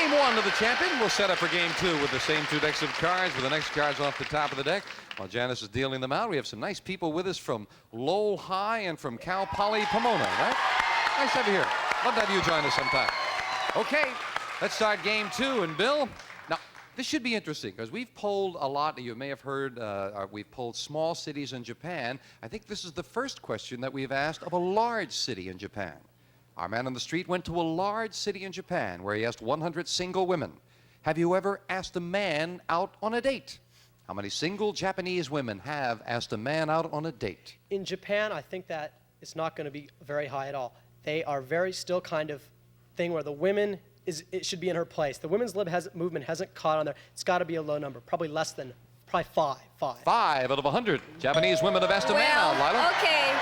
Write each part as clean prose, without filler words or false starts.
Game one of the champion. We'll set up for game two with the same two decks of cards, with the next cards off the top of the deck. While Janice is dealing them out, we have some nice people with us from Lowell High and from Cal Poly Pomona, right? Nice to have you here. Love to have you join us sometime. Okay, let's start game two. And Bill, now, this should be interesting because we've polled a lot. You may have heard we've polled small cities in Japan. I think this is the first question that we've asked of a large city in Japan. Our man on the street went to a large city in Japan where he asked 100 single women, have you ever asked a man out on a date? How many single Japanese women have asked a man out on a date? In Japan, I think that it's not going to be very high at all. They are very still kind of thing where the women, it should be in her place. The women's movement hasn't caught on there. It's got to be a low number, probably less than, probably five. 5 out of 100 Japanese women have asked a man out, Lila. Okay.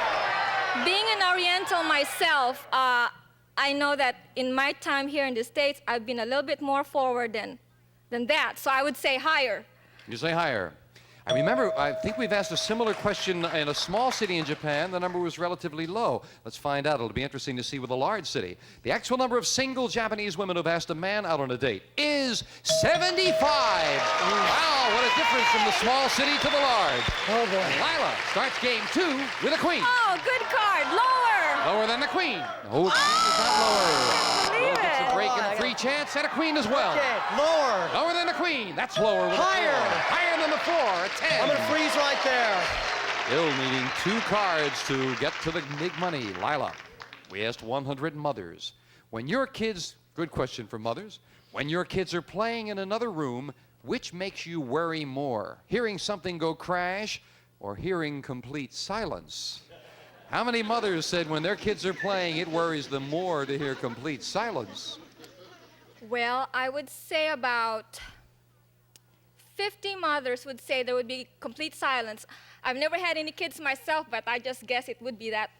Being an Oriental myself, I know that in my time here in the States, I've been a little bit more forward than that. So I would say higher. You say higher. I remember, I think we've asked a similar question in a small city in Japan. The number was relatively low. Let's find out. It'll be interesting to see with a large city. The actual number of single Japanese women who've asked a man out on a date is 75. Wow, what a difference from the small city to the large. Oh, boy. Lila starts game two with a queen. Oh, good card. Lower. Lower than the queen. No, queen is not lower. Believe It's a it. break and a free chance and a queen as well. Okay, lower. Lower than the queen. That's lower with Higher. a 4. Higher than the 4, a 10. I'm going to freeze right there. Still needing 2 cards to get to the big money. Lila, we asked 100 mothers. When your kids, good question for mothers, when your kids are playing in another room, which makes you worry more? Hearing something go crash or hearing complete silence? How many mothers said when their kids are playing, it worries them more to hear complete silence? Well, I would say about 50 mothers would say there would be complete silence. I've never had any kids myself, but I just guess it would be that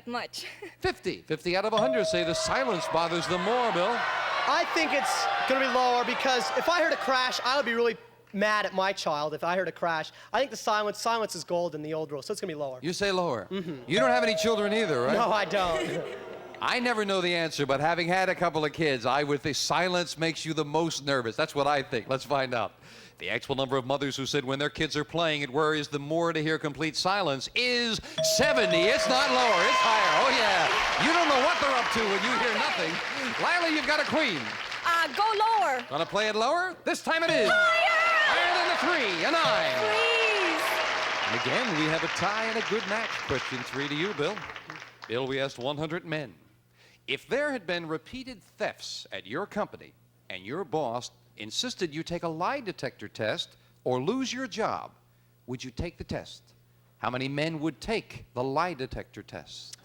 much. 50 out of 100 say the silence bothers them more, Bill. I think it's going to be lower because if I heard a crash, I would be really mad at my child if I heard a crash. I think the silence is gold in the old rule, so it's going to be lower. You say lower. You don't have any children either, right? No, I don't. I never know the answer, but having had a couple of kids, I would think silence makes you the most nervous. That's what I think. Let's find out. The actual number of mothers who said when their kids are playing, it worries them more to hear complete silence is 70. It's not lower, it's higher. Oh, yeah. You don't know what they're up to when you hear nothing. Lila, you've got a queen. Go lower. Gonna play it lower? This time it is. Higher. Higher than the 3, a 9. Please. And again, we have a tie and a good match. Question 3 to you, Bill. Bill, we asked 100 men. If there had been repeated thefts at your company and your boss insisted you take a lie detector test or lose your job, would you take the test? How many men would take the lie detector test?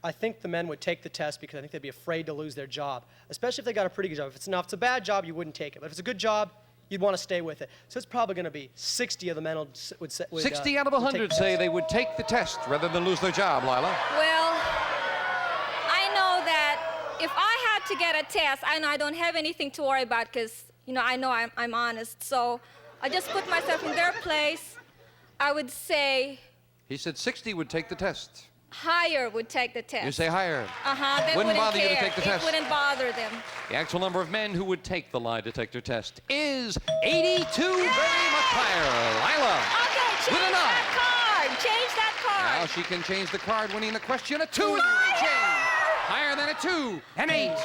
I think the men would take the test because I think they'd be afraid to lose their job, especially if they got a pretty good job. If it's a bad job, you wouldn't take it. But if it's a good job, you'd want to stay with it. So it's probably going to be 60 of the men would 60 out of 100 say they would take the test rather than lose their job, Lila. Well, I know that if I had to get a test, I know I don't have anything to worry about because, I know I'm honest. So I just put myself in their place. I would say... He said 60 would take the test. Higher would take the test. You say higher. They wouldn't bother care. you to take the test. It wouldn't bother them. The actual number of men who would take the lie detector test is 82, very much higher. Lila. Okay, change that card. Change that card. Now she can change the card, winning the question. A 2 is the change. Higher than a 2, an 8.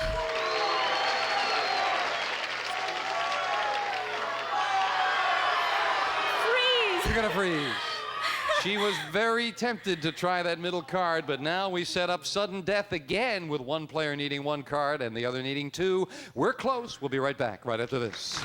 Freeze. You're gonna freeze. She was very tempted to try that middle card, but now we set up sudden death again with one player needing 1 card and the other needing 2. We're close. We'll be right back right after this.